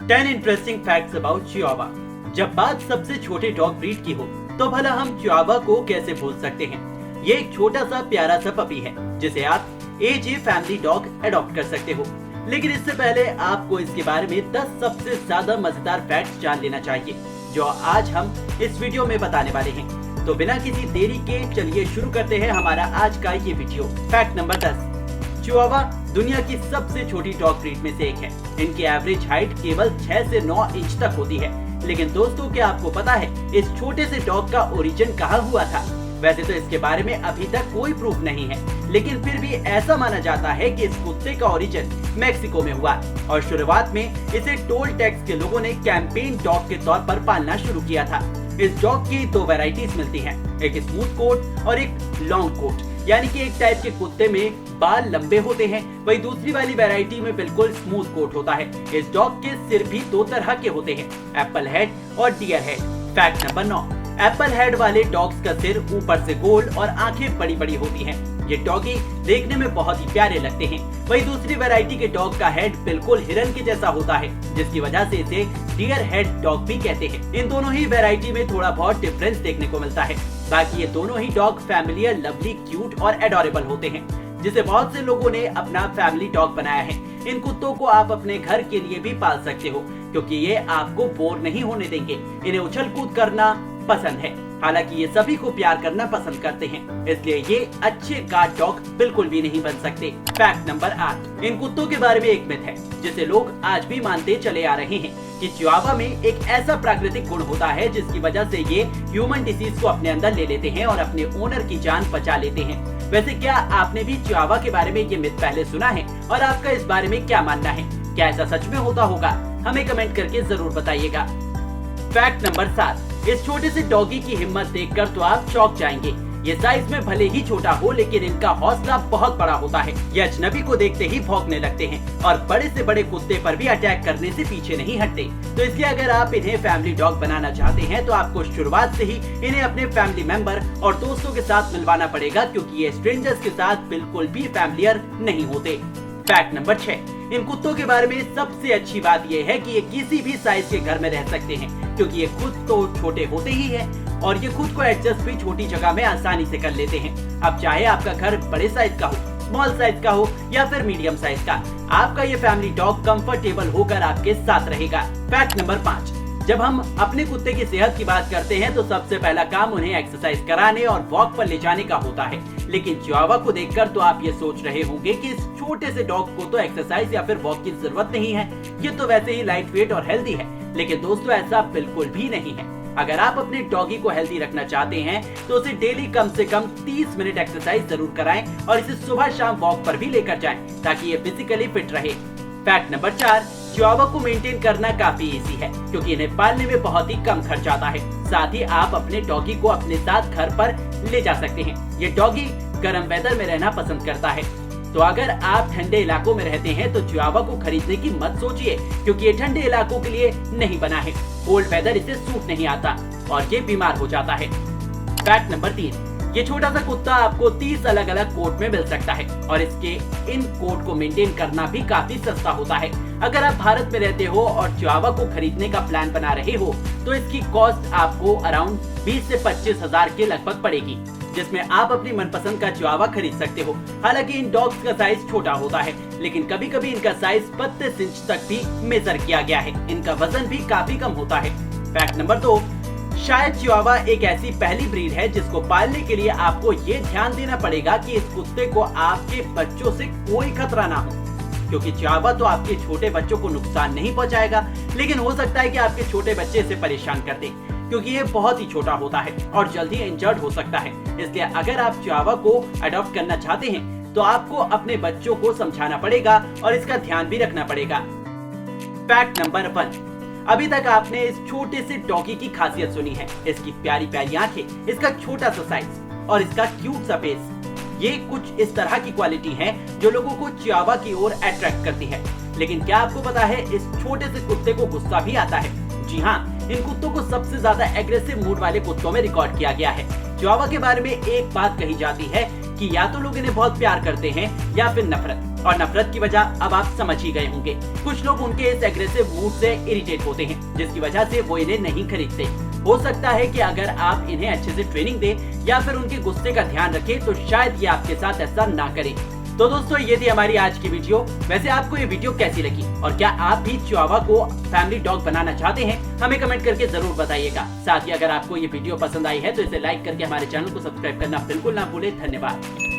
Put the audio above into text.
10 interesting facts about Chihuahua. जब बात सबसे छोटे डॉग ब्रीड की हो तो भला हम चिहुआहुआ को कैसे भूल सकते हैं। ये एक छोटा सा प्यारा सा पपी है जिसे आप as a family dog adopt कर सकते हो। लेकिन इससे पहले आपको इसके बारे में 10 सबसे ज्यादा मजेदार फैक्ट्स जान लेना चाहिए जो आज हम इस वीडियो में बताने वाले हैं। तो बिना किसी देरी के चलिए शुरू करते हैं हमारा आज का ये वीडियो। फैक्ट नंबर 10, चिहुआहुआ दुनिया की सबसे छोटी डॉग ब्रीड में से एक है। इनकी एवरेज हाइट केवल 6 से 9 इंच तक होती है। लेकिन दोस्तों, क्या आपको पता है इस छोटे से डॉग का ओरिजिन कहाँ हुआ था? वैसे तो इसके बारे में अभी तक कोई प्रूफ नहीं है, लेकिन फिर भी ऐसा माना जाता है कि इस कुत्ते का ओरिजिन मैक्सिको में हुआ और शुरुआत में इसे टोलटेक्स के लोगों ने कैंपेन डॉग के तौर पर पालना शुरू किया था। इस डॉग की 2 वैरायटीज मिलती हैं, एक स्मूथ कोट और एक लॉन्ग कोट, यानी कि एक टाइप के कुत्ते में बाल लंबे होते हैं, वही दूसरी वाली वैरायटी में बिल्कुल स्मूथ कोट होता है। इस डॉग के सिर भी 2 तरह के होते हैं, एप्पल हेड और deer head. Fact number 9, apple head वाले डॉग्स का सिर ऊपर से गोल और आंखें बड़ी बड़ी होती हैं। ये डॉगी देखने में बहुत ही प्यारे लगते हैं। वही दूसरी वैरायटी के डॉग का हेड बिल्कुल हिरन के जैसा होता है, जिसकी वजह से इसे डियर हेड डॉग भी कहते हैं। इन दोनों ही वैरायटी में थोड़ा बहुत डिफरेंस देखने को मिलता है। बाकी ये दोनों ही डॉग फैमिलियर, लवली, क्यूट और एडोरेबल होते हैं, जिसे बहुत से लोगों ने अपना फैमिली डॉग बनाया है। इन कुत्तों को आप अपने घर के लिए भी पाल सकते हो, क्योंकि ये आपको बोर नहीं होने देंगे। इन्हें उछल कूद करना पसंद है, हालांकि ये सभी को प्यार करना पसंद करते हैं, इसलिए ये अच्छे गार्ड डॉग बिल्कुल भी नहीं बन सकते। फैक्ट नंबर 8, इन कुत्तों के बारे में एक मिथ है जिसे लोग आज भी मानते चले आ रहे हैं कि चिहुआहुआ में एक ऐसा प्राकृतिक गुण होता है जिसकी वजह से ये ह्यूमन डिसीज को अपने अंदर ले लेते हैं और अपने ओनर की जान बचा लेते हैं। वैसे क्या आपने भी चिहुआहुआ के बारे में ये मिथ पहले सुना है और आपका इस बारे में क्या मानना है? क्या ऐसा सच में होता होगा? हमें कमेंट करके जरूर बताइएगा। फैक्ट नंबर 7, इस छोटे से डॉगी की हिम्मत देखकर तो आप चौंक जाएंगे। ये साइज में भले ही छोटा हो, लेकिन इनका हौसला बहुत बड़ा होता है। ये अजनबी को देखते ही भौंकने लगते हैं और बड़े से बड़े कुत्ते पर भी अटैक करने से पीछे नहीं हटते। तो इसलिए अगर आप इन्हें फैमिली डॉग बनाना चाहते हैं तो आपको शुरुआत से ही इन्हें अपने फैमिली मेंबर और दोस्तों के साथ मिलवाना पड़ेगा, क्योंकि ये स्ट्रेंजर्स के साथ बिल्कुल भी फैमिलियर नहीं होते। फैक्ट नंबर 6, इन कुत्तों के बारे में सबसे अच्छी बात यह है कि ये किसी भी साइज के घर में रह सकते हैं, क्योंकि ये खुद तो छोटे होते ही हैं और ये खुद को एडजस्ट भी छोटी जगह में आसानी से कर लेते हैं। अब चाहे आपका घर बड़े साइज का हो, स्मॉल साइज का हो या फिर मीडियम साइज का, आपका ये फैमिली डॉग कंफर्टेबल होकर आपके साथ रहेगा। फैक्ट नंबर 5, जब हम अपने कुत्ते की सेहत की बात करते हैं तो सबसे पहला काम उन्हें एक्सरसाइज कराने और वॉक पर ले जाने का होता है। लेकिन चिहुआहुआ को देखकर तो आप ये सोच रहे होंगे कि इस छोटे से डॉग को तो एक्सरसाइज या फिर वॉक की जरूरत नहीं है, ये तो वैसे ही लाइट वेट और हेल्दी है। लेकिन दोस्तों, ऐसा बिल्कुल भी नहीं है। अगर आप अपने डॉगी को हेल्दी रखना चाहते हैं तो उसे डेली कम से कम 30 मिनट एक्सरसाइज जरूर कराएं और इसे सुबह शाम वॉक पर भी लेकर जाएं, ताकि ये फिजिकली फिट रहे। फैक्ट नंबर 4, चिहुआहुआ को मेंटेन करना काफी इजी है, क्योंकि इन्हें पालने में बहुत ही कम खर्च आता है। साथ ही आप अपने डॉगी को अपने साथ घर पर ले जा सकते हैं। ये डॉगी गर्म वेदर में रहना पसंद करता है, तो अगर आप ठंडे इलाकों में रहते हैं तो चिहुआहुआ को खरीदने की मत सोचिए, क्योंकि ये ठंडे इलाकों के लिए नहीं बना है। कोल्ड वेदर इसे सूट नहीं आता और ये बीमार हो जाता है। फैक्ट नंबर 3, ये छोटा सा कुत्ता आपको 30 अलग अलग कोट में मिल सकता है और इसके इन कोट को मेंटेन करना भी काफी सस्ता होता है। अगर आप भारत में रहते हो और चिहुआहुआ को खरीदने का प्लान बना रहे हो तो इसकी कॉस्ट आपको अराउंड 20 से 25 हजार के लगभग पड़ेगी, जिसमें आप अपनी मनपसंद का चिहुआहुआ खरीद सकते हो। हालांकि इन डॉग्स का साइज छोटा होता है, लेकिन कभी कभी इनका साइज 32 इंच तक भी मेजर किया गया है। इनका वजन भी काफी कम होता है। फैक्ट नंबर 2, शायद चिहुआहुआ एक ऐसी पहली ब्रीड है जिसको पालने के लिए आपको ये ध्यान देना पड़ेगा कि इस कुत्ते को आपके बच्चों से कोई खतरा ना हो, क्योंकि चिहुआहुआ तो आपके छोटे बच्चों को नुकसान नहीं पहुंचाएगा, लेकिन हो सकता है कि आपके छोटे बच्चे इसे परेशान कर दे, क्योंकि ये बहुत ही छोटा होता है और जल्दी इंजर्ड हो सकता है। इसलिए अगर आप चिहुआहुआ को अडॉप्ट करना चाहते हैं तो आपको अपने बच्चों को समझाना पड़ेगा और इसका ध्यान भी रखना पड़ेगा। फैक्ट नंबर 1, अभी तक आपने इस छोटे से डॉगी की खासियत सुनी है, इसकी प्यारी प्यारी आंखें, इसका छोटा सा साइज और इसका क्यूट सा फेस। ये कुछ इस तरह की क्वालिटी है जो लोगों को चिहुआहुआ की ओर अट्रैक्ट करती है। लेकिन क्या आपको पता है इस छोटे से कुत्ते को गुस्सा भी आता है? जी हाँ, इन कुत्तों को सबसे ज्यादा एग्रेसिव मूड वाले कुत्तों में रिकॉर्ड किया गया है। चिहुआहुआ के बारे में एक बात कही जाती है कि या तो लोग इन्हें बहुत प्यार करते हैं या फिर नफरत। और नफरत की वजह अब आप समझ ही गए होंगे। कुछ लोग उनके इस एग्रेसिव मूड से इरिटेट होते हैं, जिसकी वजह से वो इन्हें नहीं खरीदते। हो सकता है कि अगर आप इन्हें अच्छे से ट्रेनिंग दें या फिर उनके गुस्से का ध्यान रखें तो शायद ये आपके साथ ऐसा ना करें। तो दोस्तों, ये थी हमारी आज की वीडियो। वैसे आपको ये वीडियो कैसी लगी और क्या आप भी चिहुआहुआ को फैमिली डॉग बनाना चाहते हैं? हमें कमेंट करके जरूर बताइएगा। साथ ही अगर आपको ये वीडियो पसंद आई है तो इसे लाइक करके हमारे चैनल को सब्सक्राइब करना बिल्कुल ना भूलें। धन्यवाद।